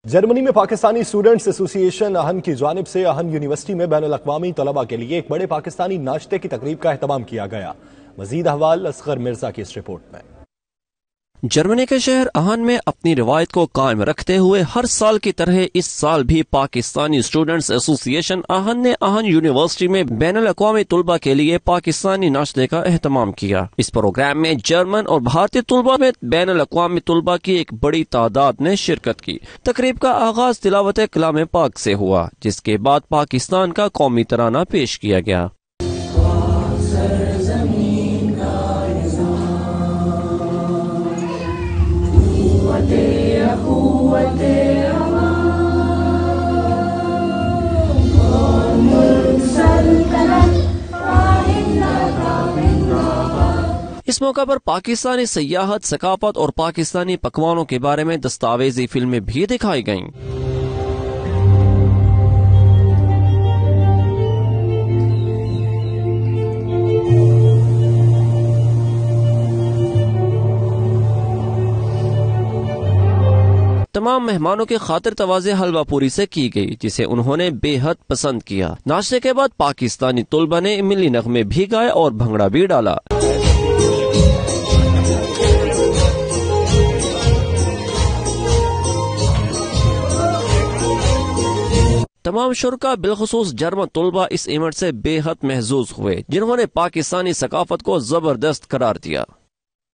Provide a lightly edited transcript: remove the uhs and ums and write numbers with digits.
جرمنی میں پاکستانی اسٹوڈنٹس ایسوسی ایشن اہن کی جانب سے اہن یونیورسٹی میں بین الاقوامی طلباء کے لیے ایک بڑے پاکستانی ناشتے کی تقریب کا اہتمام کیا گیا۔ مزید احوال اصغر مرزا کی اس رپورٹ میں۔ جرمنی کے شہر اہن میں اپنی روایت کو قائم رکھتے ہوئے ہر سال کی طرح اس سال بھی پاکستانی اسٹوڈنٹس ایسوسی ایشن اہن نے اہن یونیورسٹی میں بین الاقوامی طلباء کے لیے پاکستانی ناشتے کا اہتمام کیا۔ اس پروگرام میں جرمن اور بھارتی طلباء میں بین الاقوامی طلباء کی ایک بڑی تعداد نے شرکت کی۔ تقریب کا آغاز تلاوت کلام پاک سے ہوا، جس کے بعد پاکستان کا قومی ترانہ پیش کیا گیا۔ اس موقع پر پاکستانی سیاحت، ثقافت اور پاکستانی پکوانوں کے بارے میں دستاویزی فلمیں بھی دکھائی گئیں۔ تمام مہمانوں کے خاطر تواضع حلوہ پوری سے کی گئی، جسے انہوں نے بے حد پسند کیا۔ ناشتے کے بعد پاکستانی طلباء نے ملی نغمے بھی گائے اور بھنگڑا بھی ڈالا۔ تمام شرکاء بالخصوص جرمن طلباء اس ایونٹ سے بے حد محظوظ ہوئے، جنہوں نے پاکستانی ثقافت کو زبردست قرار دیا۔